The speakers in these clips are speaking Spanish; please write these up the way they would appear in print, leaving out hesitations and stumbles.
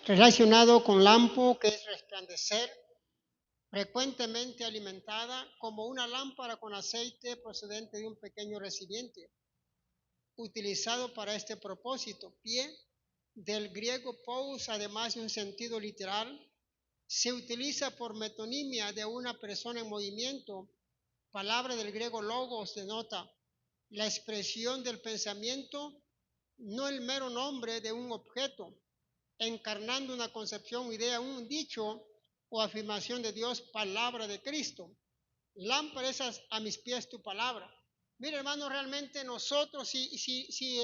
relacionado con lampo, que es resplandecer, frecuentemente alimentada como una lámpara con aceite procedente de un pequeño recipiente, utilizado para este propósito. Pie, del griego pous, además de un sentido literal, se utiliza por metonimia de una persona en movimiento. Palabra del griego logos denota la expresión del pensamiento, no el mero nombre de un objeto, encarnando una concepción, idea, un dicho o afirmación de Dios, palabra de Cristo. Lámpara es a mis pies tu palabra. Mira, hermano, realmente nosotros, si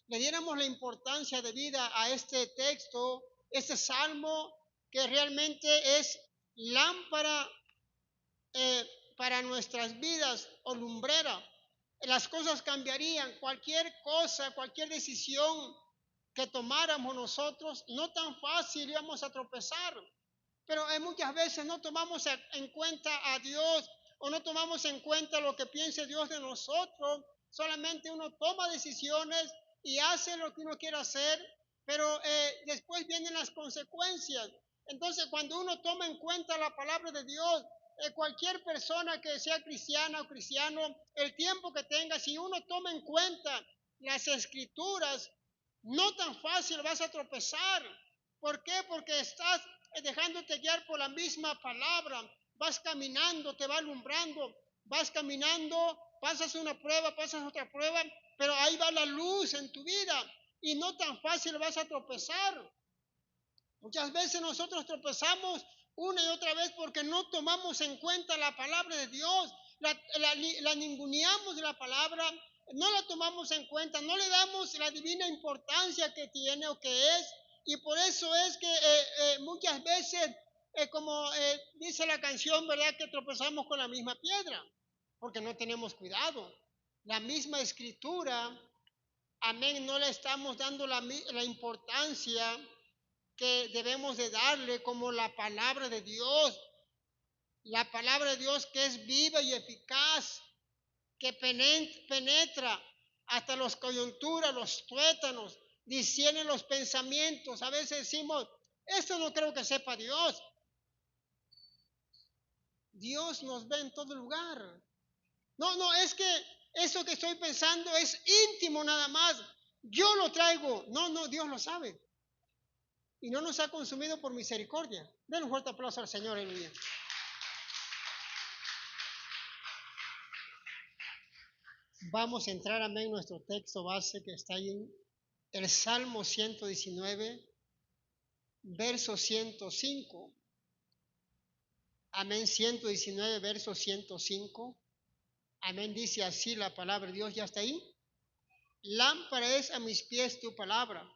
le diéramos la importancia de vida a este texto, este salmo, que realmente es lámpara eh, para nuestras vidas o lumbrera, las cosas cambiarían. Cualquier cosa, cualquier decisión que tomáramos nosotros, no tan fácil íbamos a tropezar. Pero muchas veces no tomamos en cuenta a Dios o no tomamos en cuenta lo que piense Dios de nosotros. Solamente uno toma decisiones y hace lo que uno quiere hacer, pero después vienen las consecuencias. Entonces, cuando uno toma en cuenta la palabra de Dios, cualquier persona que sea cristiana o cristiano, el tiempo que tenga, si uno toma en cuenta las escrituras, no tan fácil vas a tropezar. ¿Por qué? Porque estás dejándote guiar por la misma palabra. Vas caminando, te va alumbrando, vas caminando, pasas una prueba, pasas otra prueba, pero ahí va la luz en tu vida y no tan fácil vas a tropezar. Muchas veces nosotros tropezamos una y otra vez porque no tomamos en cuenta la palabra de Dios, la ninguneamos de la palabra, no la tomamos en cuenta, no le damos la divina importancia que tiene o que es, y por eso es que muchas veces, como dice la canción, ¿verdad? Que tropezamos con la misma piedra, porque no tenemos cuidado. La misma escritura, amén, no le estamos dando la importancia que debemos de darle como la palabra de Dios. La palabra de Dios que es viva y eficaz, que penetra hasta los coyunturas, los tuétanos, discierne los pensamientos. A veces decimos, esto no creo que sepa Dios. Dios nos ve en todo lugar. No, es que eso que estoy pensando es íntimo nada más. Yo lo traigo. No, Dios lo sabe. Y no nos ha consumido por misericordia. Den un fuerte aplauso al Señor, aleluya. Vamos a entrar, amén, en nuestro texto base que está ahí en el Salmo 119, verso 105. Amén, 119, verso 105. Amén, dice así la palabra de Dios, ¿ya está ahí? Lámpara es a mis pies tu palabra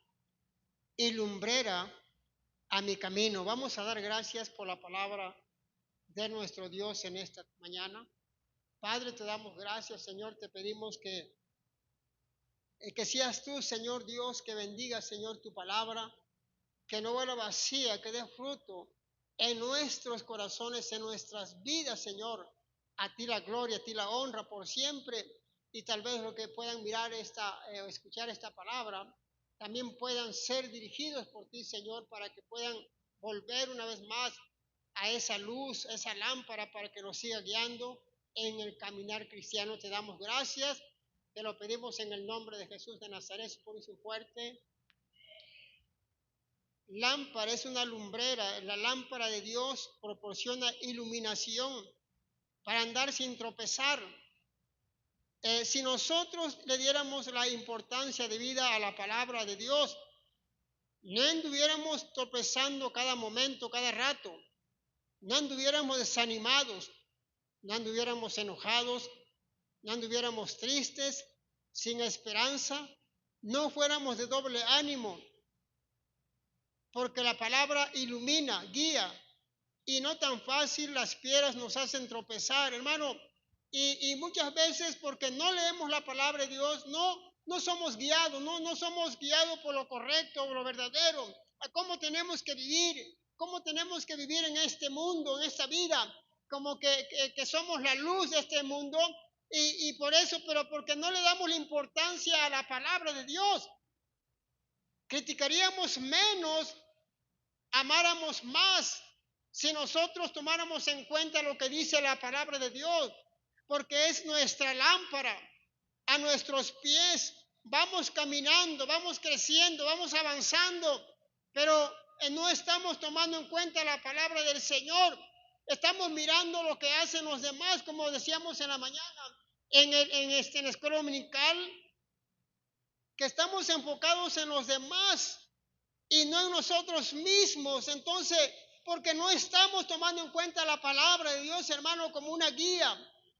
y lumbrera a mi camino. Vamos a dar gracias por la palabra de nuestro Dios en esta mañana. Padre, te damos gracias, Señor, te pedimos que seas tú, Señor Dios, que bendiga, Señor, tu palabra, que no vuelva vacía, que dé fruto en nuestros corazones, en nuestras vidas, Señor. A ti la gloria, a ti la honra por siempre. Y tal vez los que puedan mirar escuchar esta palabra, también puedan ser dirigidos por ti, Señor, para que puedan volver una vez más a esa luz, a esa lámpara, para que nos siga guiando en el caminar cristiano. Te damos gracias. Te lo pedimos en el nombre de Jesús de Nazaret, por su fuerte. Lámpara es una lumbrera. La lámpara de Dios proporciona iluminación para andar sin tropezar. Si nosotros le diéramos la importancia de vida a la palabra de Dios, no anduviéramos tropezando cada momento, cada rato, no anduviéramos desanimados, no anduviéramos enojados, no anduviéramos tristes, sin esperanza, no fuéramos de doble ánimo, porque la palabra ilumina, guía, y no tan fácil las piedras nos hacen tropezar, hermano. Y muchas veces porque no leemos la palabra de Dios, no somos guiados, no somos guiados por lo correcto, por lo verdadero, a cómo tenemos que vivir en este mundo, en esta vida, como que somos la luz de este mundo, y por eso, pero porque no le damos la importancia a la palabra de Dios, criticaríamos menos amáramos más si nosotros tomáramos en cuenta lo que dice la palabra de Dios, porque es nuestra lámpara a nuestros pies. Vamos caminando, vamos creciendo, vamos avanzando, pero no estamos tomando en cuenta la palabra del Señor. Estamos mirando lo que hacen los demás, como decíamos en la mañana, en la escuela dominical, que estamos enfocados en los demás y no en nosotros mismos. Entonces, porque no estamos tomando en cuenta la palabra de Dios, hermano, como una guía,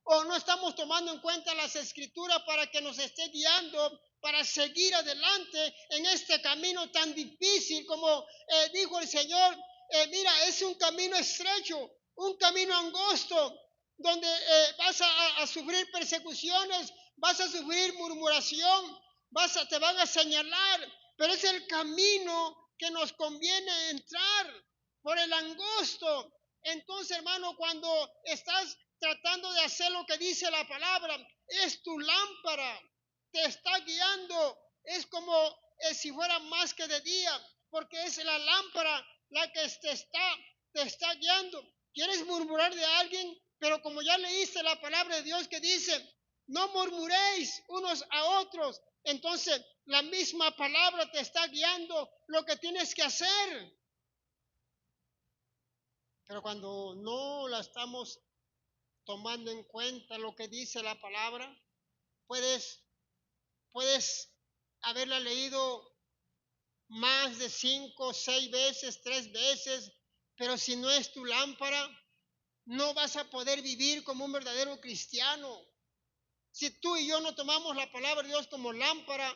o no estamos tomando en cuenta las escrituras para que nos esté guiando para seguir adelante en este camino tan difícil, como dijo el Señor. Mira, es un camino estrecho, un camino angosto, donde vas a sufrir persecuciones, vas a sufrir murmuración, te van a señalar, pero es el camino que nos conviene entrar por el angosto. Entonces, hermano, cuando estás tratando de hacer lo que dice la palabra, es tu lámpara, te está guiando, es como si fuera más que de día, porque es la lámpara la que te está guiando. ¿Quieres murmurar de alguien? Pero como ya leíste la palabra de Dios que dice, no murmuréis unos a otros, entonces la misma palabra te está guiando lo que tienes que hacer. Pero cuando no la estamos tomando en cuenta lo que dice la palabra, puedes haberla leído más de 5, 6 veces, 3 veces, pero si no es tu lámpara, no vas a poder vivir como un verdadero cristiano. Si tú y yo no tomamos la palabra de Dios como lámpara,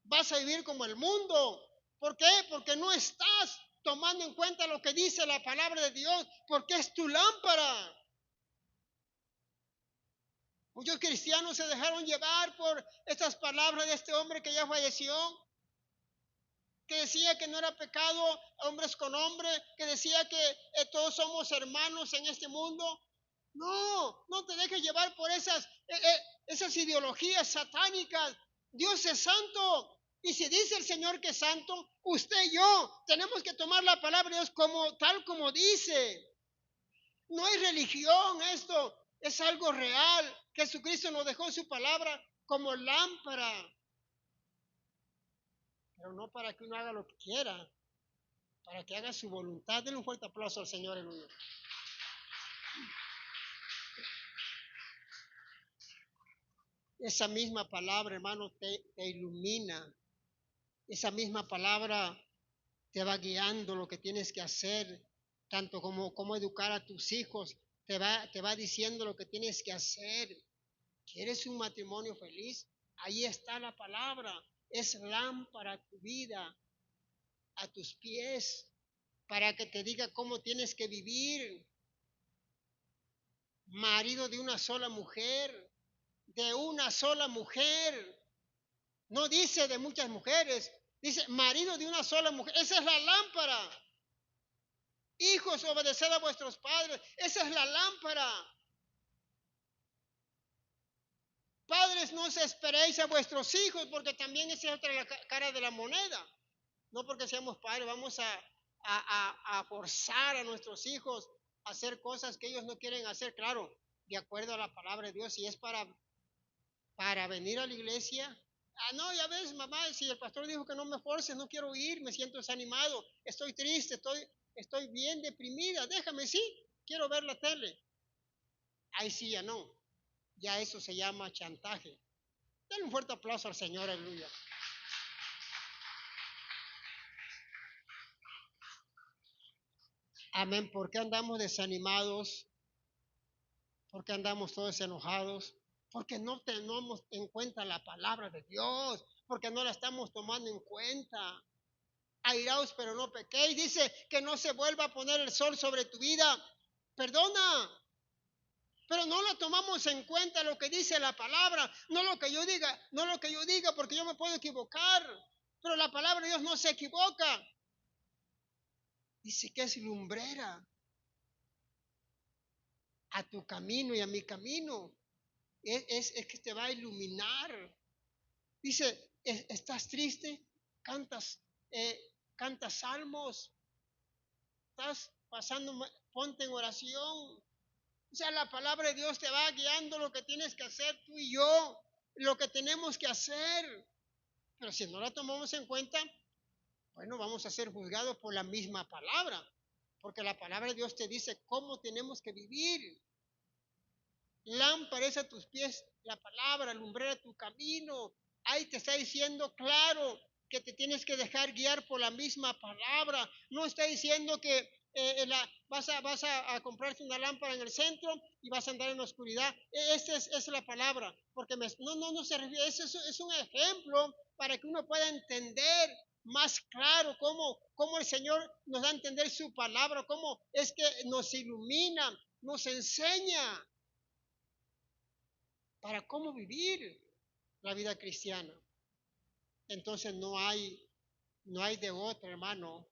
vas a vivir como el mundo. ¿Por qué? Porque no estás tomando en cuenta lo que dice la palabra de Dios, porque es tu lámpara. Muchos cristianos se dejaron llevar por estas palabras de este hombre que ya falleció, que decía que no era pecado hombres con hombres, que decía que todos somos hermanos en este mundo. No, no te dejes llevar por esas ideologías satánicas. Dios es santo. Y si dice el Señor que es santo, usted y yo tenemos que tomar la palabra de Dios tal como dice. No es religión esto, es algo real. Jesucristo nos dejó su palabra como lámpara. Pero no para que uno haga lo que quiera, para que haga su voluntad. Denle un fuerte aplauso al Señor, aleluya. Esa misma palabra, hermano, te ilumina. Esa misma palabra te va guiando lo que tienes que hacer, tanto como cómo educar a tus hijos, te va diciendo lo que tienes que hacer. ¿Quieres un matrimonio feliz? Ahí está la palabra. Es lámpara a tu vida, a tus pies, para que te diga cómo tienes que vivir. Marido de una sola mujer, de una sola mujer. No dice de muchas mujeres, dice marido de una sola mujer. Esa es la lámpara. Hijos, obedeced a vuestros padres. Esa es la lámpara. Padres, no os esperéis a vuestros hijos, porque también esa es otra cara de la moneda. No porque seamos padres, vamos a forzar a nuestros hijos a hacer cosas que ellos no quieren hacer, claro, de acuerdo a la palabra de Dios. Si es para venir a la iglesia, no, ya ves, mamá, si el pastor dijo que no me forces, no quiero ir, me siento desanimado, estoy triste, estoy bien deprimida, déjame, sí, quiero ver la tele. Ahí sí, ya no, ya eso se llama chantaje. Dale un fuerte aplauso al Señor, aleluya. Amén. ¿Por qué andamos desanimados? ¿Por qué andamos todos enojados? Porque no tenemos en cuenta la palabra de Dios, porque no la estamos tomando en cuenta. Airaos, pero no pequéis. Dice que no se vuelva a poner el sol sobre tu vida. Perdona, pero no lo tomamos en cuenta lo que dice la palabra, no lo que yo diga, no lo que yo diga, porque yo me puedo equivocar, pero la palabra de Dios no se equivoca. Dice que es lumbrera a tu camino y a mi camino. Es que te va a iluminar. Dice, ¿estás triste? Cantas salmos. estás pasando, ponte en oración. O sea, la palabra de Dios te va guiando lo que tienes que hacer tú y yo, lo que tenemos que hacer. Pero si no la tomamos en cuenta, bueno, vamos a ser juzgados por la misma palabra, porque la palabra de Dios te dice cómo tenemos que vivir. Lámpara es a tus pies la palabra, lumbrera tu camino. Ahí te está diciendo claro que te tienes que dejar guiar por la misma palabra. No está diciendo que vas a comprarte una lámpara en el centro y vas a andar en la oscuridad. Esa es la palabra, porque no se refiere, es un ejemplo para que uno pueda entender más claro cómo el Señor nos da a entender su palabra, cómo es que nos ilumina, nos enseña para cómo vivir la vida cristiana. Entonces no hay de otra, hermano,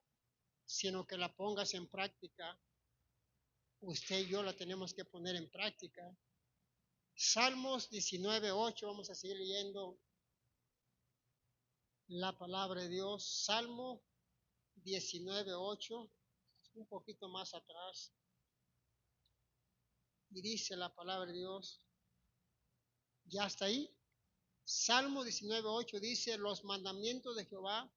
sino que la pongas en práctica. Usted y yo la tenemos que poner en práctica. Salmos 19:8, vamos a seguir leyendo la palabra de Dios. Salmo 19:8, un poquito más atrás. Y dice la palabra de Dios, ya está ahí. Salmo 19:8 dice, los mandamientos de Jehová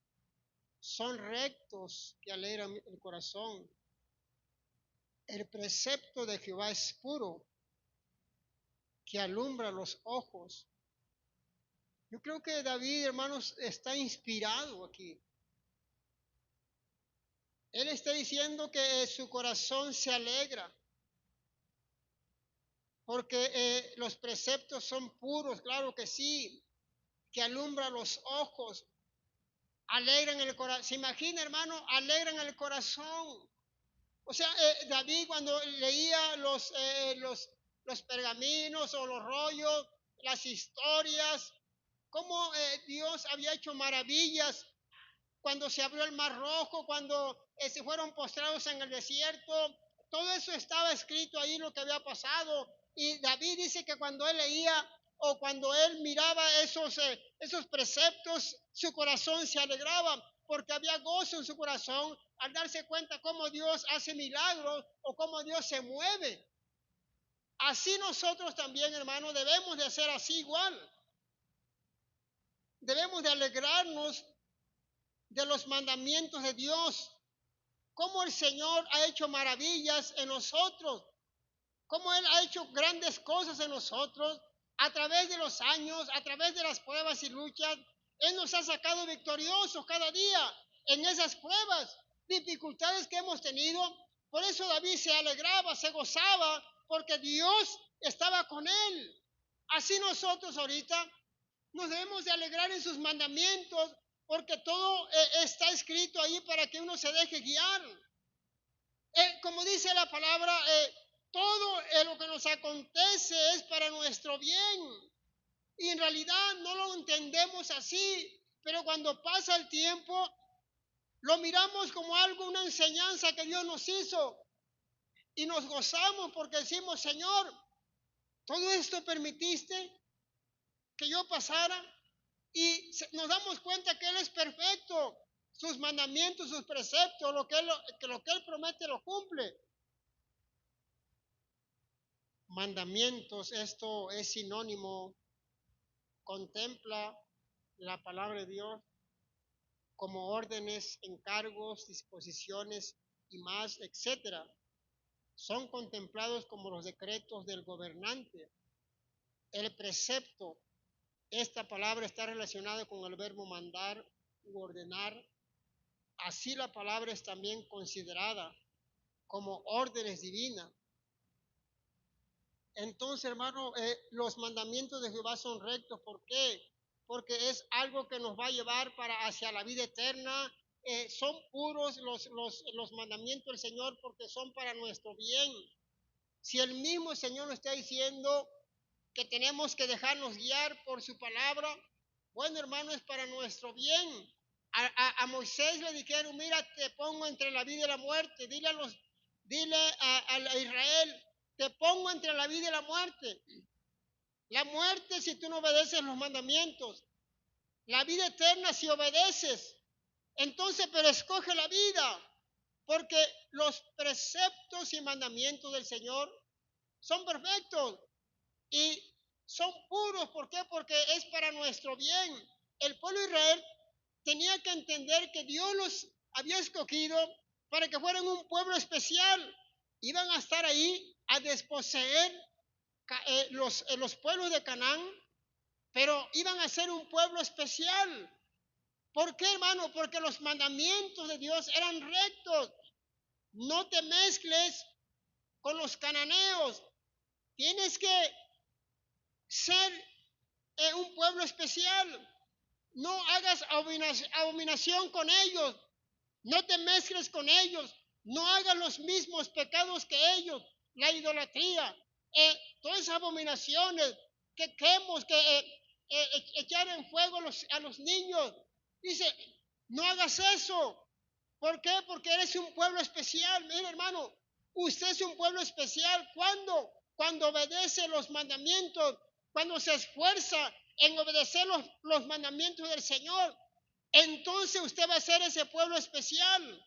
son rectos que alegran el corazón. El precepto de Jehová es puro, que alumbra los ojos. Yo creo que David, hermanos, está inspirado aquí. Él está diciendo que su corazón se alegra, porque los preceptos son puros, claro que sí, que alumbra los ojos, alegran el corazón. ¿Se imagina, hermano? Alegran el corazón. O sea, David cuando leía los pergaminos o los rollos, las historias, cómo Dios había hecho maravillas cuando se abrió el mar rojo, cuando se fueron postrados en el desierto, todo eso estaba escrito ahí lo que había pasado. Y David dice que cuando él leía o cuando él miraba esos preceptos, su corazón se alegraba porque había gozo en su corazón al darse cuenta cómo Dios hace milagros o cómo Dios se mueve. Así nosotros también, hermanos, debemos de hacer así igual. Debemos de alegrarnos de los mandamientos de Dios, cómo el Señor ha hecho maravillas en nosotros, cómo Él ha hecho grandes cosas en nosotros a través de los años, a través de las pruebas y luchas. Él nos ha sacado victoriosos cada día en esas pruebas, dificultades que hemos tenido. Por eso David se alegraba, se gozaba, porque Dios estaba con él. Así nosotros ahorita nos debemos de alegrar en sus mandamientos, porque todo está escrito ahí para que uno se deje guiar. Como dice la palabra, todo lo que nos acontece es para nuestro bien. Y en realidad no lo entendemos así, pero cuando pasa el tiempo, lo miramos como algo, una enseñanza que Dios nos hizo. Y nos gozamos porque decimos, Señor, todo esto permitiste que yo pasara. Y nos damos cuenta que Él es perfecto. Sus mandamientos, sus preceptos, lo que Él promete lo cumple. Mandamientos, esto es sinónimo, contempla la palabra de Dios como órdenes, encargos, disposiciones y más, etcétera. Son contemplados como los decretos del gobernante. El precepto, esta palabra está relacionada con el verbo mandar u ordenar. Así la palabra es también considerada como órdenes divinas. Entonces, hermano, los mandamientos de Jehová son rectos. ¿Por qué? Porque es algo que nos va a llevar hacia la vida eterna. Son puros los mandamientos del Señor porque son para nuestro bien. Si el mismo Señor nos está diciendo que tenemos que dejarnos guiar por su palabra, bueno, hermano, es para nuestro bien. A Moisés le dijeron, mira, te pongo entre la vida y la muerte. Dile a Israel, te pongo entre la vida y la muerte. La muerte si tú no obedeces los mandamientos. La vida eterna si obedeces. Entonces, pero escoge la vida. Porque los preceptos y mandamientos del Señor son perfectos y son puros. ¿Por qué? Porque es para nuestro bien. El pueblo de Israel tenía que entender que Dios los había escogido para que fueran un pueblo especial. Iban a estar ahí a desposeer los pueblos de Canaán, pero iban a ser un pueblo especial. ¿Por qué, hermano? Porque los mandamientos de Dios eran rectos. No te mezcles con los cananeos. Tienes que ser un pueblo especial. No hagas abominación con ellos. No te mezcles con ellos. No hagas los mismos pecados que ellos. La idolatría, todas esas abominaciones, que quemos, que echar en fuego a los niños. Dice, no hagas eso. ¿Por qué? Porque eres un pueblo especial. Mire, hermano, usted es un pueblo especial. ¿Cuándo? Cuando obedece los mandamientos, cuando se esfuerza en obedecer los mandamientos del Señor. Entonces usted va a ser ese pueblo especial.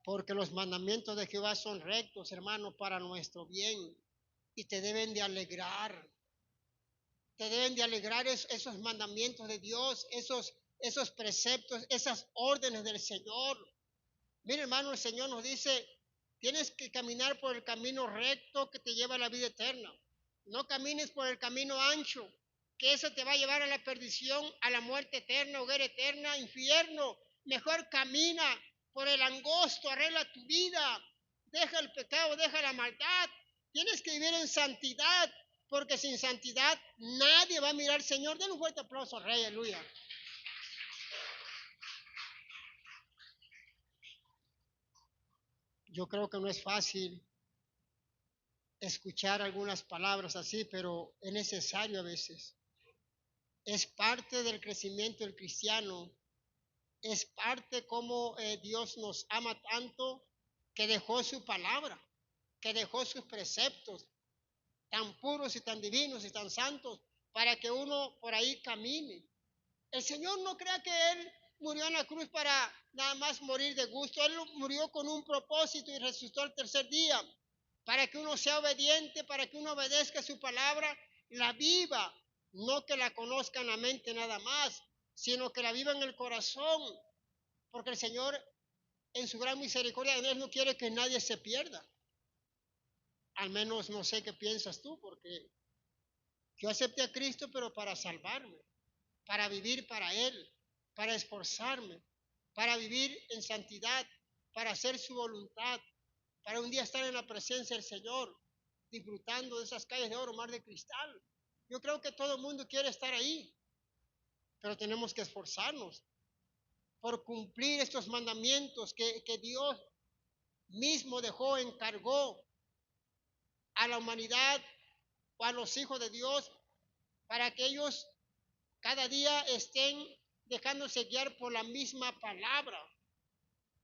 Porque los mandamientos de Jehová son rectos, hermano, para nuestro bien. Y te deben de alegrar. Te deben de alegrar esos mandamientos de Dios, esos preceptos, esas órdenes del Señor. Mire, hermano, el Señor nos dice, tienes que caminar por el camino recto que te lleva a la vida eterna. No camines por el camino ancho, que eso te va a llevar a la perdición, a la muerte eterna, hoguera eterna, infierno. Mejor camina por el angosto, arregla tu vida, deja el pecado, deja la maldad. Tienes que vivir en santidad, porque sin santidad nadie va a mirar al Señor. Den un fuerte aplauso, Rey, aleluya. Yo creo que no es fácil escuchar algunas palabras así, pero es necesario a veces. Es parte del crecimiento del cristiano. Es parte como Dios nos ama tanto que dejó su palabra, que dejó sus preceptos tan puros y tan divinos y tan santos para que uno por ahí camine. El Señor no crea que Él murió en la cruz para nada más morir de gusto. Él murió con un propósito y resucitó al tercer día para que uno sea obediente, para que uno obedezca su palabra, la viva, no que la conozca en la mente nada más, sino que la viva en el corazón, porque el Señor en su gran misericordia Él no quiere que nadie se pierda. Al menos no sé qué piensas tú, porque yo acepté a Cristo, pero para salvarme, para vivir para Él, para esforzarme, para vivir en santidad, para hacer su voluntad, para un día estar en la presencia del Señor, disfrutando de esas calles de oro, mar de cristal. Yo creo que todo el mundo quiere estar ahí, pero tenemos que esforzarnos por cumplir estos mandamientos que Dios mismo dejó, encargó a la humanidad o a los hijos de Dios para que ellos cada día estén dejándose guiar por la misma palabra.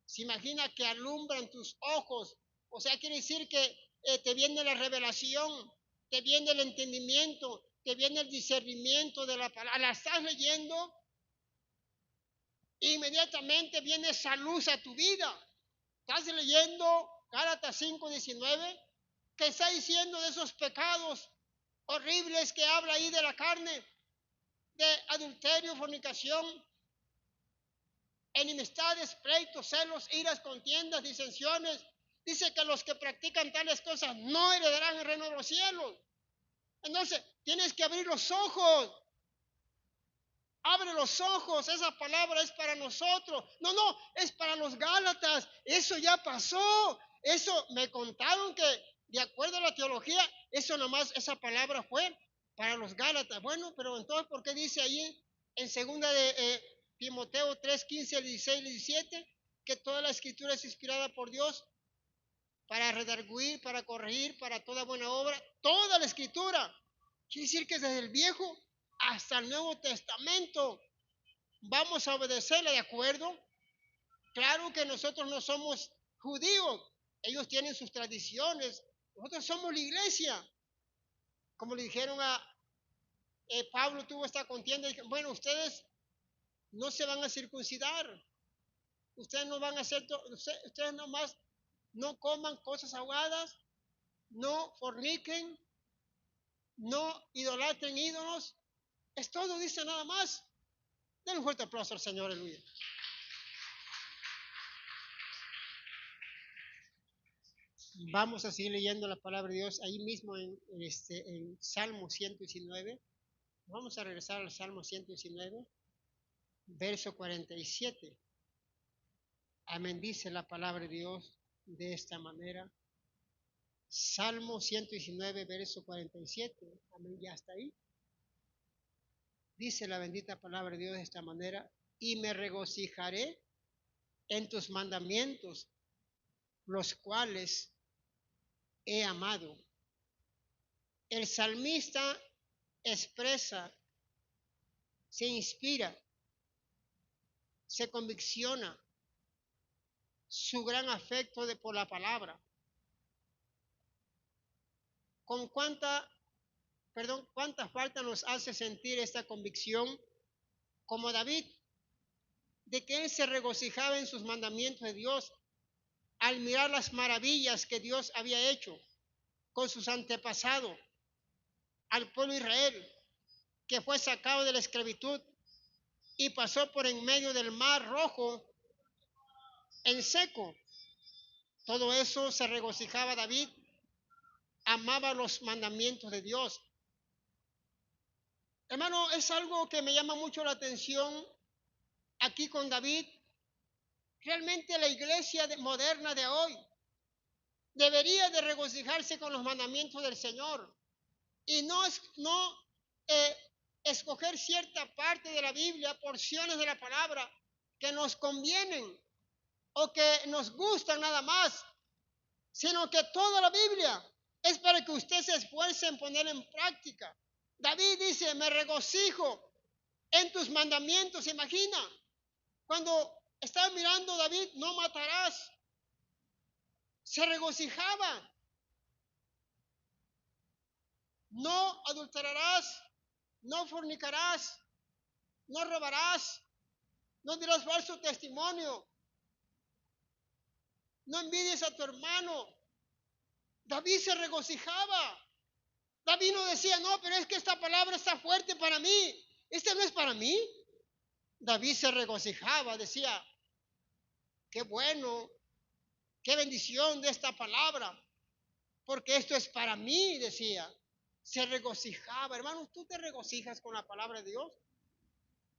Se imagina que alumbran tus ojos, o sea, quiere decir que te viene la revelación, te viene el entendimiento, te viene el discernimiento de la palabra. La estás leyendo, inmediatamente viene esa luz a tu vida. Estás leyendo Gálatas 5:19, que está diciendo de esos pecados horribles que habla ahí de la carne, de adulterio, fornicación, enemistades, pleitos, celos, iras, contiendas, disensiones. Dice que los que practican tales cosas no heredarán el reino de los cielos. Entonces, tienes que abrir los ojos. Abre los ojos, esa palabra es para nosotros. No, es para los Gálatas. Eso ya pasó. Eso me contaron que, de acuerdo a la teología, eso nomás, esa palabra fue para los Gálatas. Bueno, pero entonces, ¿por qué dice ahí en segunda de Timoteo 3:15, 16 y 17 que toda la escritura es inspirada por Dios para redarguir, para corregir, para toda buena obra? Toda la escritura. Quiere decir que desde el Viejo hasta el Nuevo Testamento vamos a obedecerle, ¿de acuerdo? Claro que nosotros no somos judíos, ellos tienen sus tradiciones, nosotros somos la iglesia. Como le dijeron a Pablo, tuvo esta contienda, y bueno, ustedes no se van a circuncidar, Ustedes no van a hacer, ustedes nomás no coman cosas ahogadas, no forniquen, no idolatren ídolos. Es todo, dice nada más. Den un fuerte aplauso al Señor, aleluya. Vamos a seguir leyendo la palabra de Dios ahí mismo en Salmo 119. Vamos a regresar al Salmo 119, verso 47. Amén, dice la palabra de Dios de esta manera. Salmo 119, verso 47. Amén, ya está ahí. Dice la bendita palabra de Dios de esta manera. Y me regocijaré en tus mandamientos, los cuales he amado. El salmista expresa, se inspira, se convicciona su gran afecto por la palabra. ¿Con cuánta falta nos hace sentir esta convicción como David, de que él se regocijaba en sus mandamientos de Dios al mirar las maravillas que Dios había hecho con sus antepasados al pueblo de Israel, que fue sacado de la esclavitud y pasó por en medio del mar rojo en seco? Todo eso se regocijaba David, amaba los mandamientos de Dios. Hermano, es algo que me llama mucho la atención aquí con David. Realmente la iglesia moderna de hoy debería de regocijarse con los mandamientos del Señor y no escoger cierta parte de la Biblia, porciones de la palabra que nos convienen o que nos gustan nada más, sino que toda la Biblia es para que usted se esfuerce en poner en práctica. David dice, me regocijo en tus mandamientos. Imagina, cuando estaba mirando David, no matarás, se regocijaba. No adulterarás, no fornicarás, no robarás, no dirás falso testimonio, no envidies a tu hermano. David se regocijaba. David no decía, no, pero es que esta palabra está fuerte para mí. ¿Esta no es para mí? David se regocijaba, decía, qué bueno, qué bendición de esta palabra, porque esto es para mí, decía. Se regocijaba. Hermanos, ¿tú te regocijas con la palabra de Dios?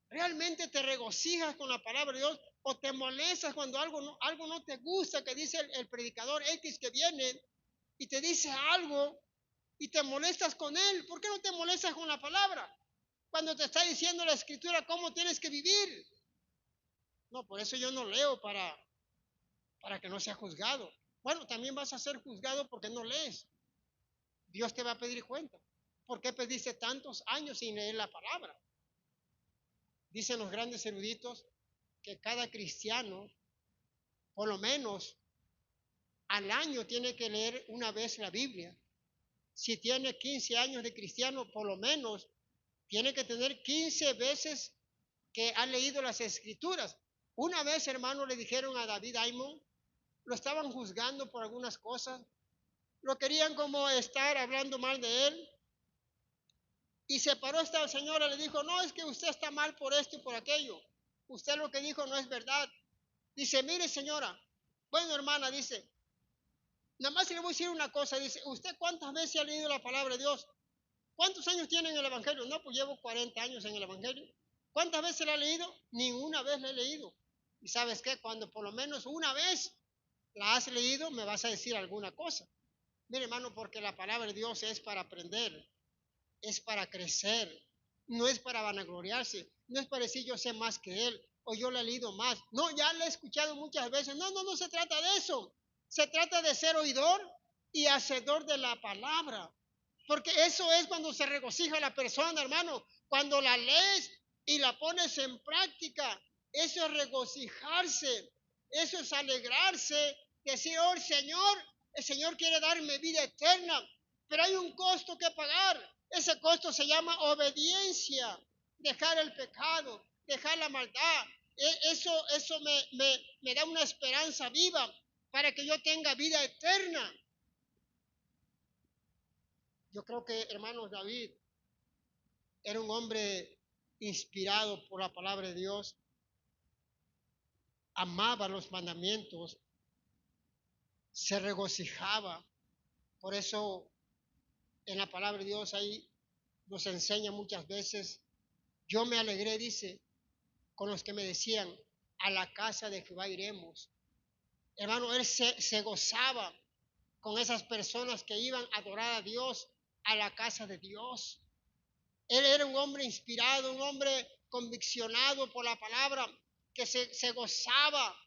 ¿Realmente te regocijas con la palabra de Dios o te molestas cuando algo no te gusta que dice el predicador X que viene y te dice algo y te molestas con él? ¿Por qué no te molestas con la palabra cuando te está diciendo la escritura cómo tienes que vivir? No, por eso yo no leo para que no sea juzgado. Bueno, también vas a ser juzgado porque no lees. Dios te va a pedir cuenta. ¿Por qué pediste tantos años sin leer la palabra? Dicen los grandes eruditos que cada cristiano, por lo menos al año, tiene que leer una vez la Biblia. Si tiene 15 años de cristiano, por lo menos tiene que tener 15 veces que ha leído las escrituras. Una vez, hermano, le dijeron a David Aymon, lo estaban juzgando por algunas cosas, lo querían como estar hablando mal de él. Y se paró esta señora, le dijo, no, es que usted está mal por esto y por aquello. Usted lo que dijo no es verdad. Dice, mire señora, bueno hermana, dice, nada más le voy a decir una cosa, dice, ¿usted cuántas veces ha leído la palabra de Dios? ¿Cuántos años tiene en el Evangelio? No, pues llevo 40 años en el Evangelio. ¿Cuántas veces la ha leído? Ni una vez la he leído. ¿Y sabes qué? Cuando por lo menos una vez la has leído, me vas a decir alguna cosa. Mire hermano, porque la palabra de Dios es para aprender, es para crecer, no es para vanagloriarse, no es para decir yo sé más que él o yo le he leído más. No, ya le he escuchado muchas veces. No se trata de eso. Se trata de ser oidor y hacedor de la palabra. Porque eso es cuando se regocija la persona, hermano. Cuando la lees y la pones en práctica, eso es regocijarse, eso es alegrarse, decir, oh Señor, el Señor quiere darme vida eterna, pero hay un costo que pagar. Ese costo se llama obediencia, dejar el pecado, dejar la maldad, Eso me da una esperanza viva para que yo tenga vida eterna. Yo creo que, hermanos, David era un hombre inspirado por la palabra de Dios, amaba los mandamientos, se regocijaba. Por eso en la palabra de Dios ahí nos enseña muchas veces, yo me alegré, dice, con los que me decían, a la casa de Jehová iremos. Hermano, él se gozaba con esas personas que iban a adorar a Dios a la casa de Dios. Él era un hombre inspirado, un hombre conviccionado por la palabra, que se gozaba,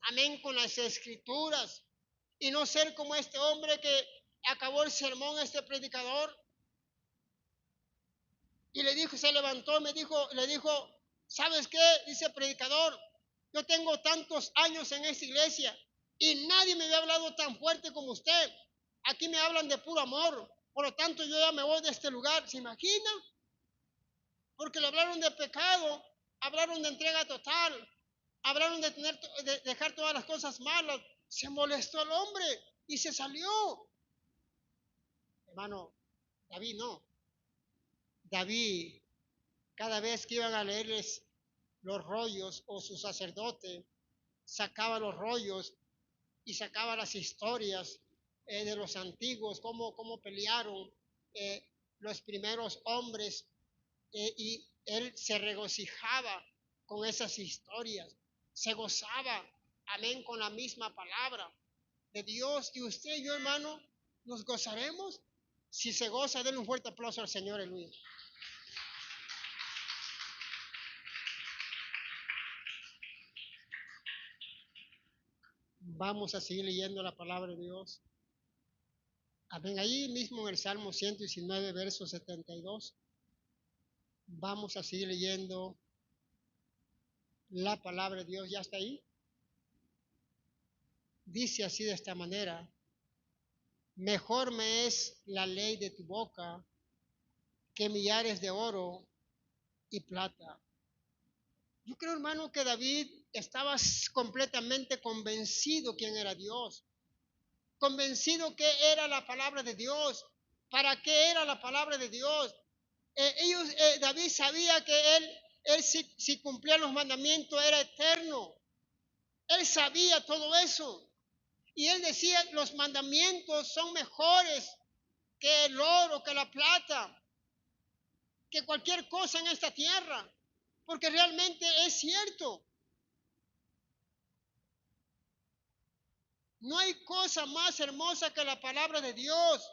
amén, con las escrituras. Y no ser como este hombre que acabó el sermón, este predicador, y le dijo, se levantó, le dijo, ¿sabes qué? Dice el predicador, yo tengo tantos años en esta iglesia y nadie me había hablado tan fuerte como usted. Aquí me hablan de puro amor, por lo tanto yo ya me voy de este lugar. ¿Se imagina? Porque le hablaron de pecado, hablaron de entrega total, hablaron de dejar todas las cosas malas. Se molestó el hombre y se salió. Hermano, David no. David, cada vez que iban a leerles los rollos, o su sacerdote sacaba los rollos y sacaba las historias de los antiguos, cómo pelearon los primeros hombres, y él se regocijaba con esas historias, se gozaba, amén, con la misma palabra de Dios. Y usted y yo, hermano, nos gozaremos. Si se goza, denle un fuerte aplauso al Señor, Luis. Vamos a seguir leyendo la palabra de Dios. Amén. Ahí mismo en el Salmo 119, verso 72. Vamos a seguir leyendo la palabra de Dios. ¿Ya está ahí? Dice así de esta manera: mejor me es la ley de tu boca que millares de oro y plata. Yo creo, hermano, que David estaba completamente convencido quién era Dios, convencido que era la palabra de Dios, para qué era la palabra de Dios. David sabía que él si cumplía los mandamientos era eterno. Él sabía todo eso. Y él decía, los mandamientos son mejores que el oro, que la plata, que cualquier cosa en esta tierra. Porque realmente es cierto. No hay cosa más hermosa que la palabra de Dios.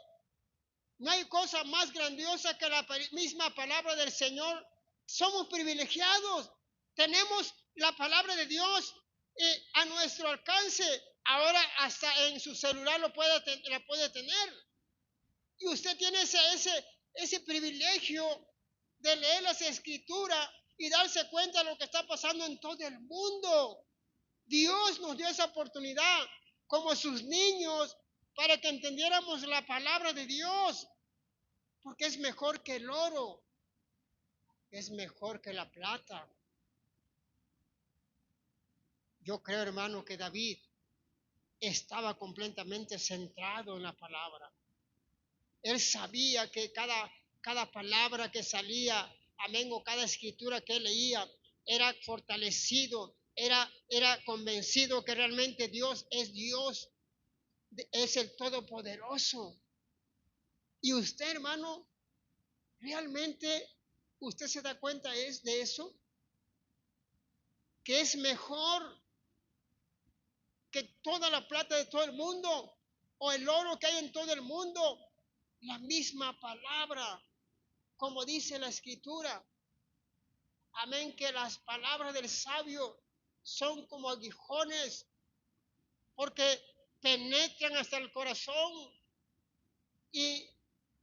No hay cosa más grandiosa que la misma palabra del Señor. Somos privilegiados. Tenemos la palabra de Dios a nuestro alcance. Ahora hasta en su celular la puede tener. Y usted tiene ese privilegio de leer las escrituras y darse cuenta de lo que está pasando en todo el mundo. Dios nos dio esa oportunidad como sus niños para que entendiéramos la palabra de Dios, porque es mejor que el oro, es mejor que la plata. Yo creo, hermano, que David estaba completamente centrado en la palabra. Él sabía que cada palabra que salía, amén, o cada escritura que él leía, era fortalecido, era convencido que realmente Dios, es el Todopoderoso. Y usted, hermano, realmente, usted se da cuenta de eso, que es mejor que toda la plata de todo el mundo o el oro que hay en todo el mundo. La misma palabra, como dice la escritura. Amén, que las palabras del sabio son como aguijones, porque penetran hasta el corazón y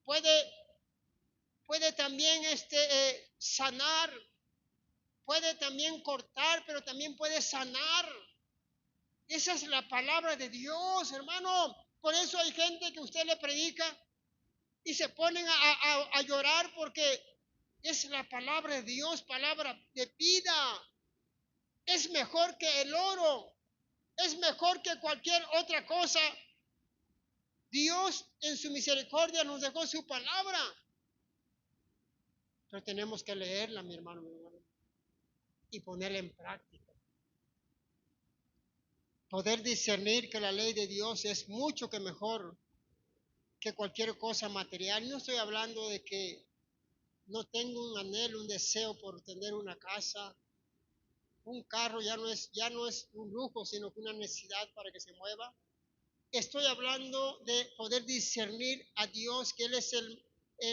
puede también sanar, puede también cortar, pero también puede sanar. Esa es la palabra de Dios, hermano. Por eso hay gente que usted le predica y se ponen a llorar, porque es la palabra de Dios, palabra de vida. es mejor que el oro, es mejor que cualquier otra cosa. Dios en su misericordia nos dejó su palabra, pero tenemos que leerla, mi hermano, y ponerla en práctica. Poder discernir que la ley de Dios es mucho que mejor que cualquier cosa material. No estoy hablando de que no tengo un anhelo, un deseo por tener una casa, un carro ya no es un lujo, sino que una necesidad para que se mueva. Estoy hablando de poder discernir a Dios, que Él es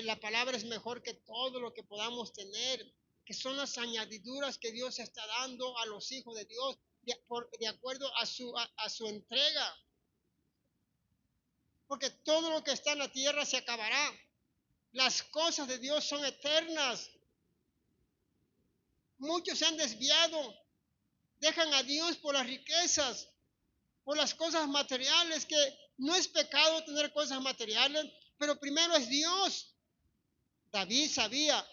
la palabra es mejor que todo lo que podamos tener, que son las añadiduras que Dios está dando a los hijos de Dios de acuerdo a su entrega. Porque todo lo que está en la tierra se acabará. Las cosas de Dios son eternas. Muchos se han desviado, dejan a Dios por las riquezas, por las cosas materiales, que no es pecado tener cosas materiales, pero primero es Dios. David sabía,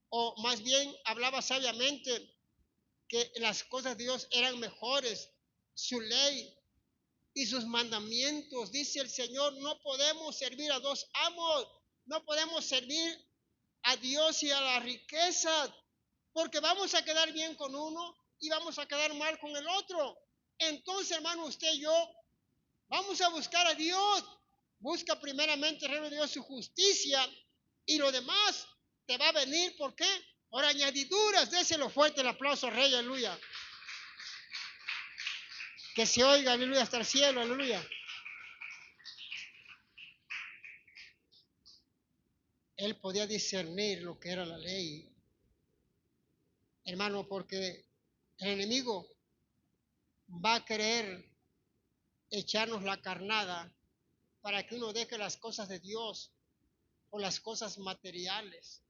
o más bien hablaba sabiamente, que las cosas de Dios eran mejores, su ley y sus mandamientos. Dice el Señor, no podemos servir a dos amos, no podemos servir a Dios y a la riqueza, porque vamos a quedar bien con uno y vamos a quedar mal con el otro. Entonces, hermano, usted y yo vamos a buscar a Dios. Busca primeramente el reino de Dios, su justicia, y lo demás te va a venir. ¿Por qué? Por añadiduras. Déselo fuerte el aplauso al Rey, aleluya. Que se oiga, aleluya, hasta el cielo, aleluya. Él podía discernir lo que era la ley, hermano, porque el enemigo va a querer echarnos la carnada para que uno deje las cosas de Dios o las cosas materiales.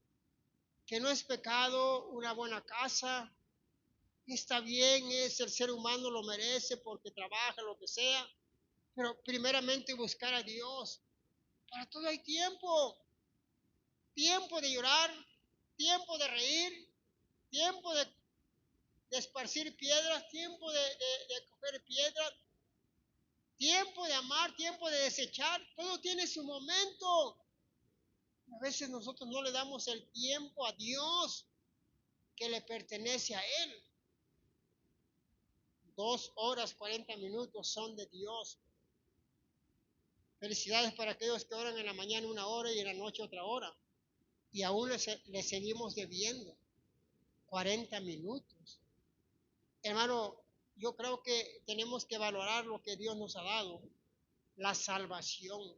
Que no es pecado una buena casa, está bien, es el ser humano, lo merece porque trabaja, lo que sea, pero primeramente buscar a Dios. Para todo hay tiempo, tiempo de llorar, tiempo de reír, tiempo de esparcir piedras, tiempo de coger piedras, tiempo de amar, tiempo de desechar, todo tiene su momento. A veces nosotros no le damos el tiempo a Dios que le pertenece a Él. 2 horas 40 minutos son de Dios. Felicidades para aquellos que oran en la mañana 1 hora y en la noche otra hora. Y aún le seguimos debiendo 40 minutos. Hermano, yo creo que tenemos que valorar lo que Dios nos ha dado, la salvación,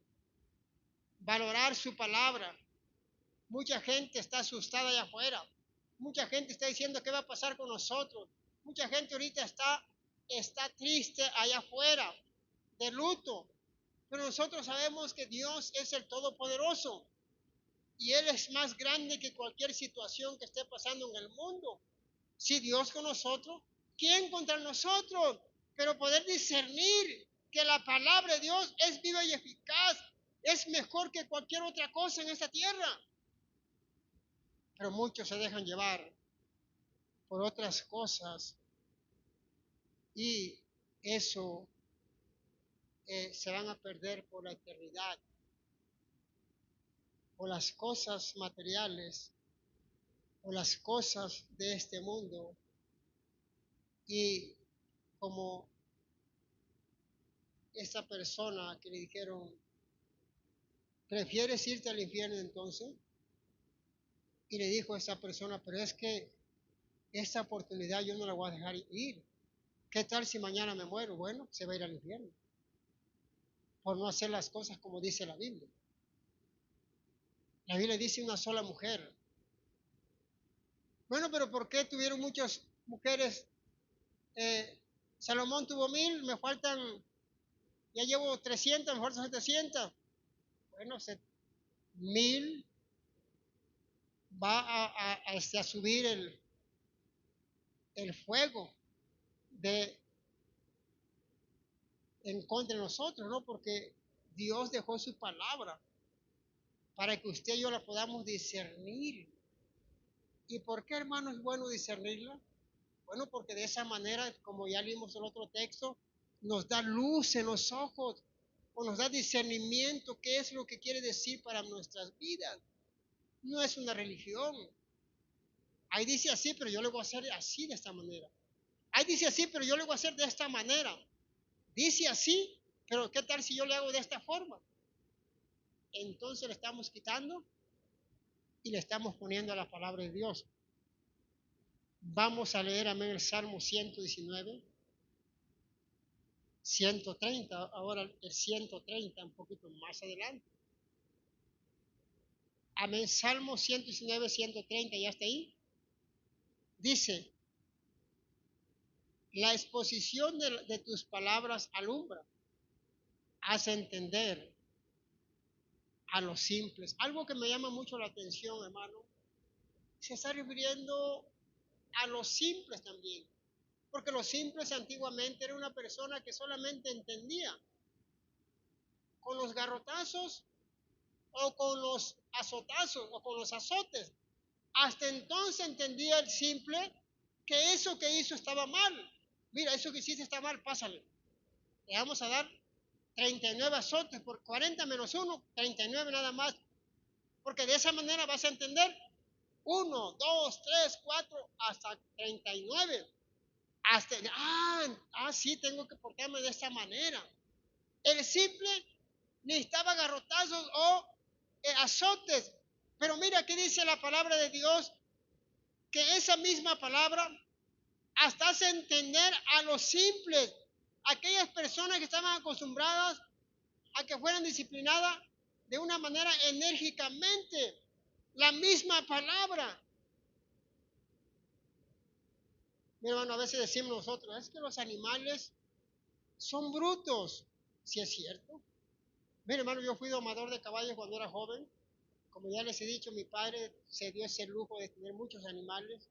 valorar su palabra. Mucha gente está asustada allá afuera, mucha gente está diciendo qué va a pasar con nosotros, mucha gente ahorita está triste allá afuera, de luto, pero nosotros sabemos que Dios es el Todopoderoso y Él es más grande que cualquier situación que esté pasando en el mundo. Si Dios con nosotros, ¿quién contra nosotros? Pero poder discernir que la palabra de Dios es viva y eficaz, es mejor que cualquier otra cosa en esta tierra. Pero muchos se dejan llevar por otras cosas y eso se van a perder por la eternidad, por las cosas materiales, por las cosas de este mundo. Y como esta persona que le dijeron, ¿prefieres irte al infierno entonces? Y le dijo a esa persona, pero es que esta oportunidad yo no la voy a dejar ir. ¿Qué tal si mañana me muero? Bueno, se va a ir al infierno por no hacer las cosas como dice la Biblia. La Biblia dice una sola mujer. Bueno, pero ¿por qué tuvieron muchas mujeres? Salomón tuvo 1000, me faltan, ya llevo 300, mejor 700. Bueno, 1000 va a subir el fuego en contra de nosotros, ¿no? Porque Dios dejó su palabra para que usted y yo la podamos discernir. ¿Y por qué, hermano, es bueno discernirla? Bueno, porque de esa manera, como ya leímos el otro texto, nos da luz en los ojos o nos da discernimiento, qué es lo que quiere decir para nuestras vidas. No es una religión. Ahí dice así, pero yo lo voy a hacer así, de esta manera. Ahí dice así, pero yo lo voy a hacer de esta manera. Dice así, pero ¿qué tal si yo le hago de esta forma? Entonces le estamos quitando y le estamos poniendo a la palabra de Dios. Vamos a leer, amén, el Salmo 119, 130, ahora el 130, un poquito más adelante. Amén, Salmo 119, 130, ¿ya está ahí? Dice, la exposición de tus palabras alumbra, hace entender a los simples. Algo que me llama mucho la atención, hermano, se está refiriendo a los simples también. Porque los simples antiguamente era una persona que solamente entendía con los garrotazos o con los azotazos o con los azotes. Hasta entonces entendía el simple que eso que hizo estaba mal. Mira, eso que hiciste está mal, pásale. Le vamos a dar 39 azotes por 40 menos 1, 39 nada más. Porque de esa manera vas a entender 1, 2, 3, 4, hasta 39. Hasta, sí, tengo que portarme de esta manera. El simple necesitaba garrotazos o azotes. Pero mira que dice la palabra de Dios, que esa misma palabra hasta hace entender a los simples, aquellas personas que estaban acostumbradas a que fueran disciplinadas de una manera enérgicamente. La misma palabra. Mi hermano, a veces decimos nosotros, es que los animales son brutos. Si es cierto. Mire, hermano, yo fui domador de caballos cuando era joven. Como ya les he dicho, mi padre se dio ese lujo de tener muchos animales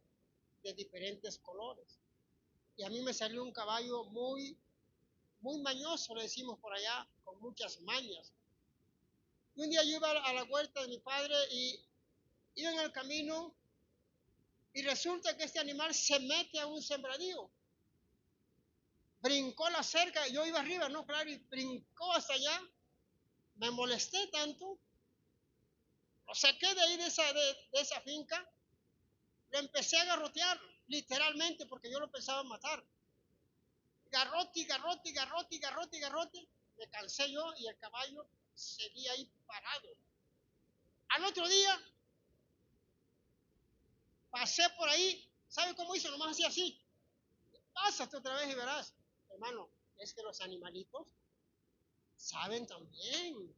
de diferentes colores. Y a mí me salió un caballo muy, muy mañoso, le decimos por allá, con muchas mañas. Y un día yo iba a la huerta de mi padre y iba en el camino y resulta que este animal se mete a un sembradío. Brincó la cerca, yo iba arriba, ¿no? Claro, y brincó hasta allá. Me molesté tanto, lo saqué de ahí de esa finca, lo empecé a garrotear, literalmente, porque yo lo pensaba matar. Garrote, garrote, garrote, garrote, garrote. Me cansé yo y el caballo seguía ahí parado. Al otro día, pasé por ahí, ¿sabe cómo hizo? Nomás hacía así. Pásate otra vez y verás. Hermano, es que los animalitos saben también.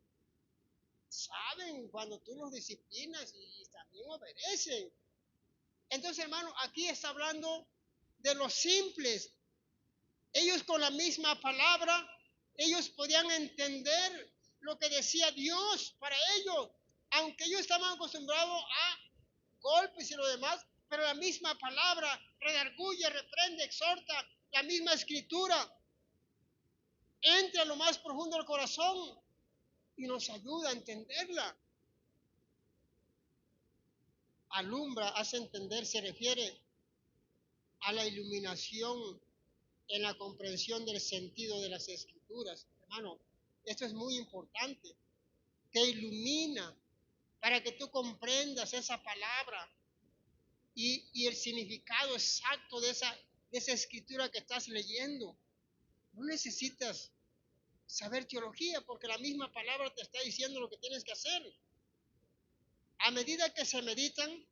Saben cuando tú los disciplinas y también obedecen. Entonces, hermano, aquí está hablando de los simples. Ellos con la misma palabra, ellos podían entender lo que decía Dios para ellos, aunque ellos estaban acostumbrados a golpes y lo demás, pero la misma palabra redarguye, reprende, exhorta, la misma escritura entra a lo más profundo del corazón y nos ayuda a entenderla. Alumbra, hace entender, se refiere a la iluminación en la comprensión del sentido de las escrituras. Hermano, esto es muy importante. Te ilumina para que tú comprendas esa palabra y el significado exacto de esa escritura que estás leyendo. No necesitas saber teología porque la misma palabra te está diciendo lo que tienes que hacer. A medida que se meditan,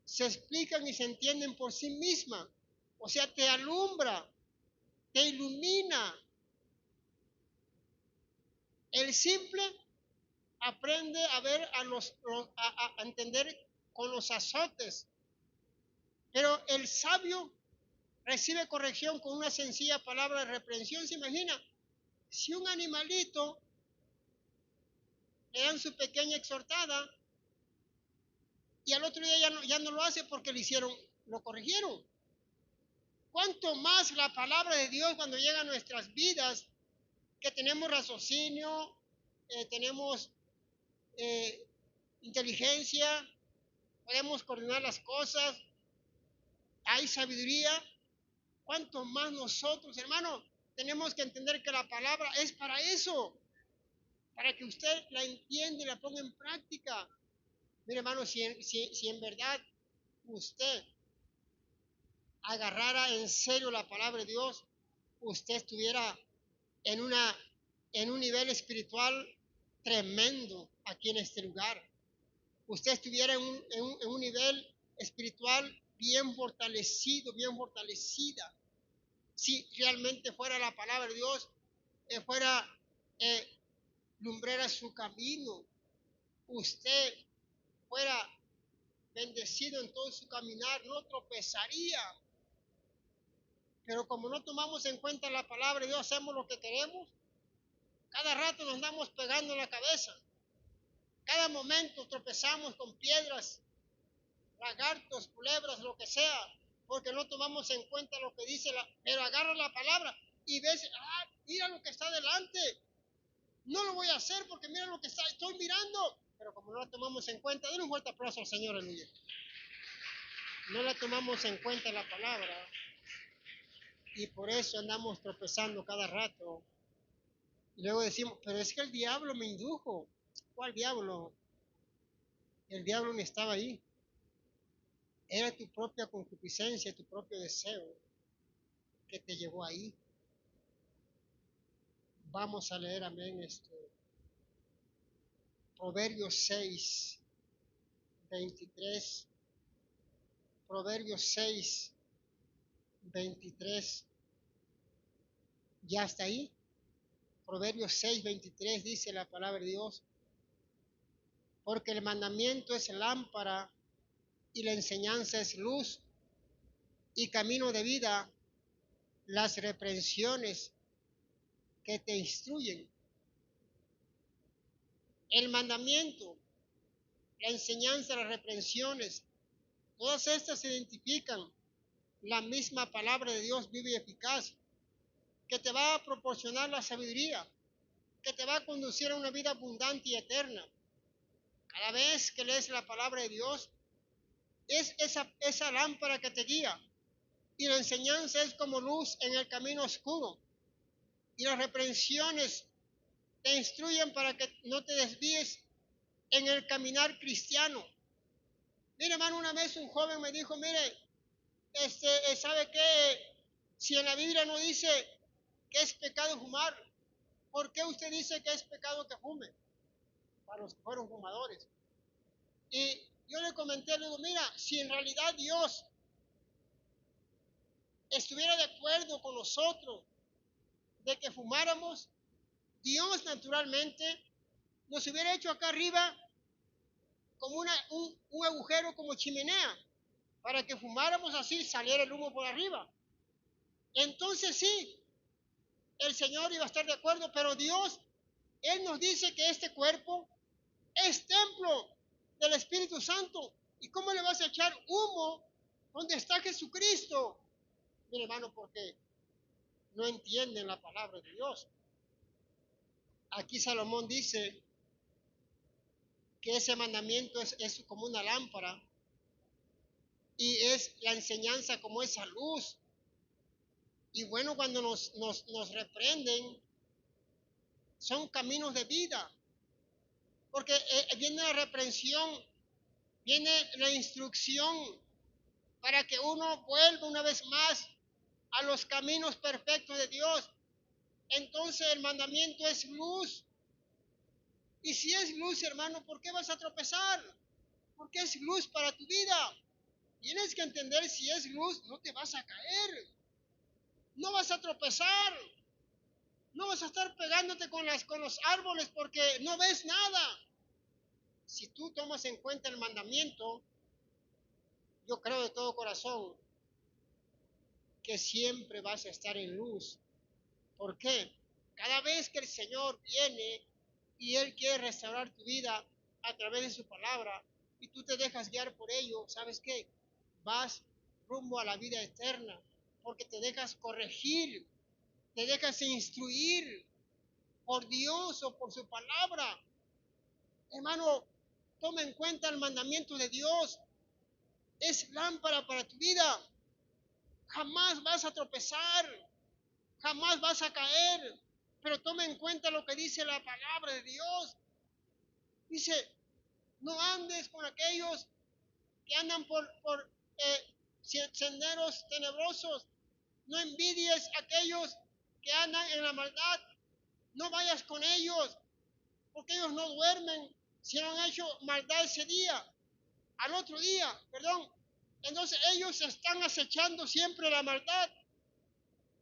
se explican y se entienden por sí mismas. O sea, te alumbra, te ilumina. El simple aprende a ver a entender con los azotes, pero el sabio recibe corrección con una sencilla palabra de reprensión. ¿Se imagina? Si un animalito le dan su pequeña exhortada y al otro día ya no lo hace porque lo corrigieron. ¿Cuánto más la palabra de Dios cuando llega a nuestras vidas, que tenemos raciocinio, tenemos inteligencia, podemos coordinar las cosas, hay sabiduría, cuanto más nosotros, hermano, tenemos que entender que la palabra es para eso, para que usted la entienda y la ponga en práctica. Mire, hermano, si en verdad usted agarrara en serio la palabra de Dios, usted estuviera en, una, en un nivel espiritual tremendo aquí en este lugar. Usted estuviera en un nivel espiritual bien fortalecido, bien fortalecida. Si realmente fuera la palabra de Dios, fuera lumbrera su camino, usted fuera bendecido en todo su caminar, no tropezaría. Pero como no tomamos en cuenta la palabra de Dios, hacemos lo que queremos, cada rato nos andamos pegando en la cabeza. Cada momento tropezamos con piedras, lagartos, culebras, lo que sea, porque no tomamos en cuenta lo que dice pero agarra la palabra y ves, mira lo que está delante. No lo voy a hacer porque mira lo que estoy mirando. Pero como no la tomamos en cuenta, denle un fuerte aplauso al Señor, aleluya. No la tomamos en cuenta la palabra y por eso andamos tropezando cada rato. Y luego decimos, pero es que el diablo me indujo. ¿Cuál diablo? El diablo ni estaba ahí. Era tu propia concupiscencia, tu propio deseo que te llevó ahí. Vamos a leer, amén, Proverbios 6, 23. Proverbios 6, 23. ¿Ya está ahí? Proverbios 6, 23 dice la palabra de Dios. Porque el mandamiento es lámpara y la enseñanza es luz y camino de vida, las reprensiones que te instruyen. El mandamiento, la enseñanza, las reprensiones, todas estas identifican la misma palabra de Dios viva y eficaz, que te va a proporcionar la sabiduría, que te va a conducir a una vida abundante y eterna. Cada vez que lees la palabra de Dios, es esa lámpara que te guía. Y la enseñanza es como luz en el camino oscuro. Y las reprensiones te instruyen para que no te desvíes en el caminar cristiano. Mire, hermano, una vez un joven me dijo, mire, ¿sabe qué? Si en la Biblia no dice que es pecado fumar, ¿por qué usted dice que es pecado que fume? Para los que fueron fumadores. Y yo le comenté, le digo, mira, si en realidad Dios estuviera de acuerdo con nosotros de que fumáramos, Dios naturalmente nos hubiera hecho acá arriba como un agujero como chimenea, para que fumáramos así, saliera el humo por arriba. Entonces sí, el Señor iba a estar de acuerdo, pero Dios, Él nos dice que este cuerpo es templo del Espíritu Santo. ¿Y cómo le vas a echar humo donde está Jesucristo? Mire, hermano, porque no entienden la palabra de Dios. Aquí Salomón dice que ese mandamiento es como una lámpara y es la enseñanza como esa luz. Y bueno, cuando nos reprenden, son caminos de vida, porque viene la reprensión, viene la instrucción para que uno vuelva una vez más a los caminos perfectos de Dios. Entonces el mandamiento es luz. Y si es luz, hermano, ¿por qué vas a tropezar? Porque es luz para tu vida. Tienes que entender, si es luz, no te vas a caer. No vas a tropezar. No vas a estar pegándote con los árboles porque no ves nada. Si tú tomas en cuenta el mandamiento, yo creo de todo corazón que siempre vas a estar en luz. ¿Por qué? Cada vez que el Señor viene y Él quiere restaurar tu vida a través de su palabra y tú te dejas guiar por ello, ¿sabes qué? Vas rumbo a la vida eterna porque te dejas corregir, te dejas instruir por Dios o por su palabra. Hermano, toma en cuenta el mandamiento de Dios. Es lámpara para tu vida. Jamás vas a tropezar, jamás vas a caer. Pero toma en cuenta lo que dice la palabra de Dios. Dice, no andes con aquellos que andan por senderos tenebrosos. No envidies a aquellos que andan en la maldad. No vayas con ellos, porque ellos no duermen si no han hecho maldad ese día, al otro día, perdón. Entonces ellos están acechando siempre la maldad.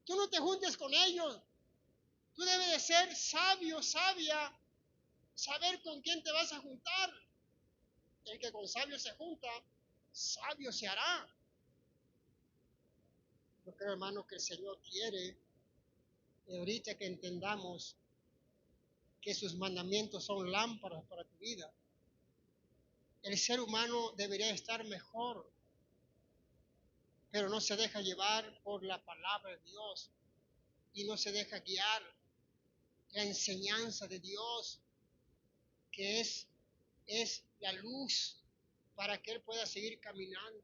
Tú no te juntes con ellos. Tú debes de ser sabio, sabia, saber con quién te vas a juntar. El que con sabio se junta, sabio se hará. Yo creo, hermano, que el Señor quiere ahorita que entendamos que sus mandamientos son lámparas para tu vida. El ser humano debería estar mejor, pero no se deja llevar por la palabra de Dios y no se deja guiar la enseñanza de Dios, que es la luz para que él pueda seguir caminando.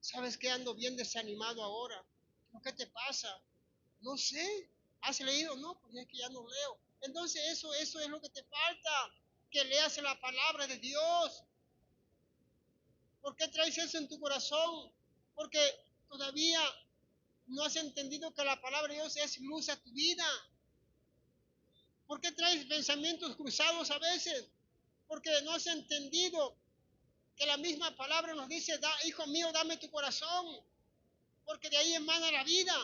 ¿Sabes qué? Ando bien desanimado ahora. ¿Por qué te pasa? No sé. ¿Has leído? No, pues es que ya no leo. Entonces eso es lo que te falta, que leas la palabra de Dios. ¿Por qué traes eso en tu corazón? Porque todavía no has entendido que la palabra de Dios es luz a tu vida. ¿Por qué traes pensamientos cruzados a veces? Porque no has entendido que la misma palabra nos dice, hijo mío, dame tu corazón, porque de ahí emana la vida.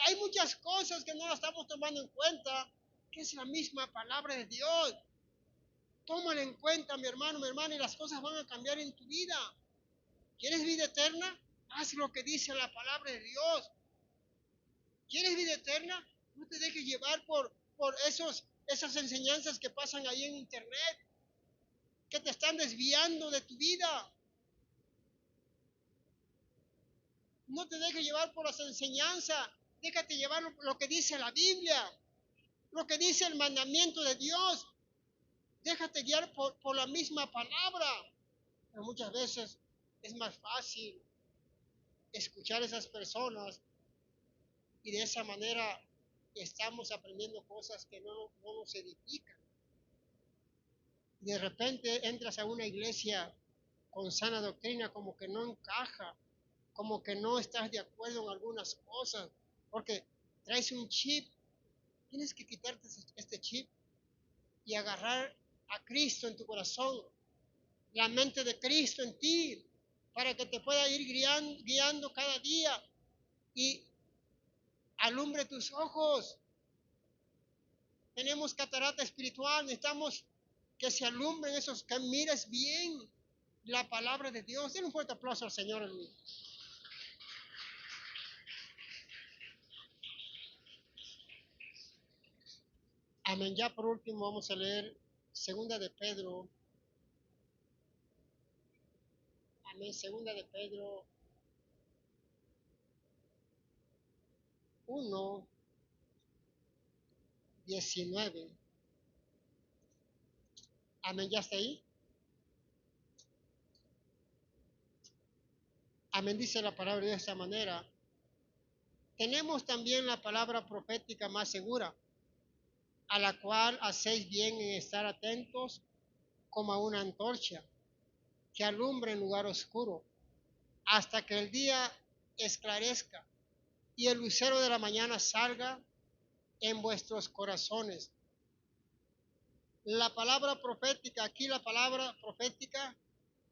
Hay muchas cosas que no las estamos tomando en cuenta, que es la misma palabra de Dios. Tómala en cuenta, mi hermano, y las cosas van a cambiar en tu vida. ¿Quieres vida eterna? Haz lo que dice la palabra de Dios. ¿Quieres vida eterna? No te dejes llevar por esas enseñanzas que pasan ahí en internet, que te están desviando de tu vida. No te dejes llevar por las enseñanzas, déjate llevar lo que dice la Biblia, lo que dice el mandamiento de Dios. Déjate guiar por la misma palabra. Pero muchas veces es más fácil escuchar a esas personas y de esa manera estamos aprendiendo cosas que no nos edifican. Y de repente entras a una iglesia con sana doctrina, como que no encaja, como que no estás de acuerdo en algunas cosas, porque traes un chip. Tienes que quitarte este chip y agarrar a Cristo en tu corazón, la mente de Cristo en ti, para que te pueda ir guiando cada día y alumbre tus ojos. Tenemos catarata espiritual, necesitamos que se alumbren esos, que mires bien la palabra de Dios. Den un fuerte aplauso al Señor en mí. Amén. Ya por último vamos a leer segunda de Pedro. Amén. Segunda de Pedro 1:19. Amén. ¿Ya está ahí? Amén. Dice la palabra de esta manera. Tenemos también la palabra profética más segura, a la cual hacéis bien en estar atentos como a una antorcha que alumbra en lugar oscuro, hasta que el día esclarezca y el lucero de la mañana salga en vuestros corazones. La palabra profética, aquí la palabra profética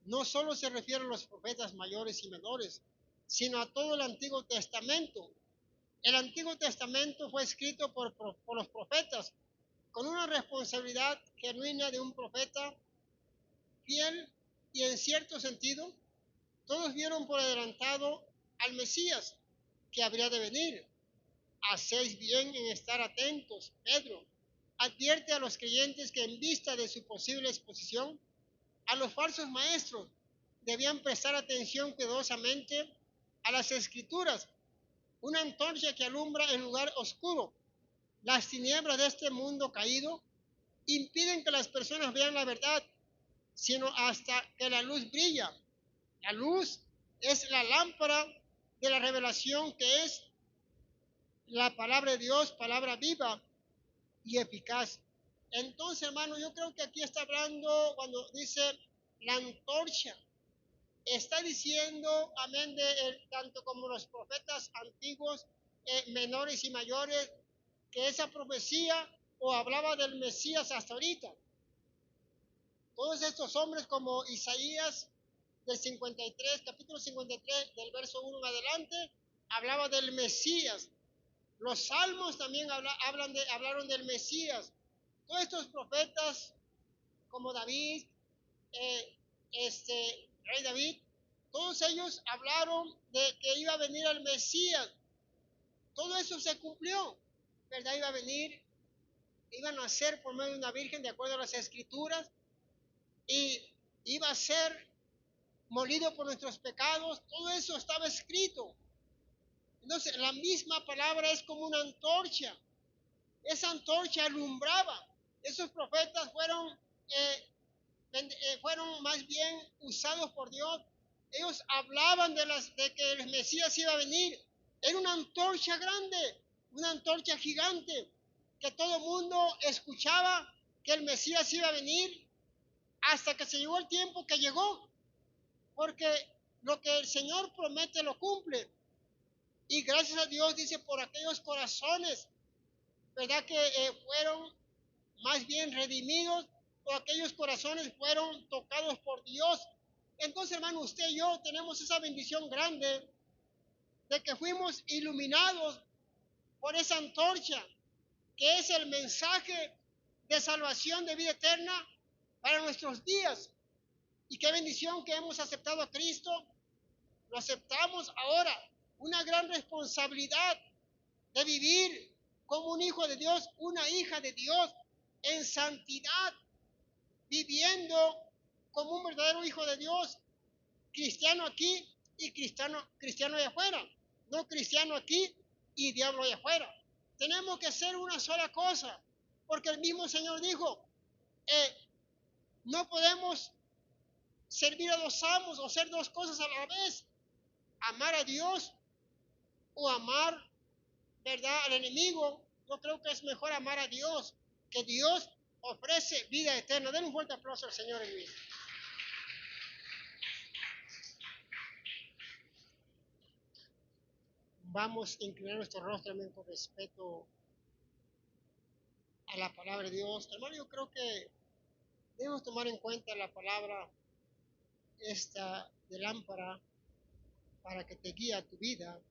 no solo se refiere a los profetas mayores y menores, sino a todo el Antiguo Testamento. El Antiguo Testamento fue escrito por los profetas con una responsabilidad genuina de un profeta fiel, y en cierto sentido todos vieron por adelantado al Mesías que habría de venir. Hacéis bien en estar atentos. Pedro advierte a los creyentes que en vista de su posible exposición a los falsos maestros debían prestar atención cuidadosamente a las escrituras, una antorcha que alumbra en lugar oscuro. Las tinieblas de este mundo caído impiden que las personas vean la verdad, sino hasta que la luz brilla. La luz es la lámpara de la revelación que es la palabra de Dios, palabra viva y eficaz. Entonces, hermano, yo creo que aquí está hablando cuando dice la antorcha. Está diciendo, amén, tanto como los profetas antiguos, menores y mayores, que esa profecía o hablaba del Mesías hasta ahorita. Todos estos hombres como Isaías del 53, capítulo 53, del verso 1 en adelante, hablaba del Mesías. Los salmos también hablaron del Mesías. Todos estos profetas como David, rey David, todos ellos hablaron de que iba a venir el Mesías. Todo eso se cumplió, ¿verdad? Iba a venir, iba a nacer por medio de una virgen de acuerdo a las escrituras y iba a ser molido por nuestros pecados. Todo eso estaba escrito. Entonces, la misma palabra es como una antorcha. Esa antorcha alumbraba. Esos profetas fueron más bien usados por Dios. Ellos hablaban de que el Mesías iba a venir. Era una antorcha grande, una antorcha gigante, que todo el mundo escuchaba que el Mesías iba a venir hasta que se llegó el tiempo que llegó. Porque lo que el Señor promete lo cumple. Y gracias a Dios, dice, por aquellos corazones, ¿verdad? Que fueron más bien redimidos, o aquellos corazones fueron tocados por Dios. Entonces, hermano, usted y yo tenemos esa bendición grande de que fuimos iluminados por esa antorcha, que es el mensaje de salvación, de vida eterna para nuestros días. Y qué bendición que hemos aceptado a Cristo. Lo aceptamos ahora. Una gran responsabilidad de vivir como un hijo de Dios, una hija de Dios, en santidad, viviendo como un verdadero hijo de Dios, cristiano aquí y cristiano allá afuera, no cristiano aquí y diablo allá afuera. Tenemos que hacer una sola cosa, porque el mismo Señor dijo, no podemos servir a dos amos o hacer dos cosas a la vez, amar a Dios o amar, ¿verdad?, al enemigo. Yo creo que es mejor amar a Dios, que Dios ofrece vida eterna. Den un fuerte aplauso al Señor en mí. Vamos a inclinar nuestro rostro también con respeto a la palabra de Dios. Hermano, yo creo que debemos tomar en cuenta la palabra esta de lámpara para que te guíe a tu vida.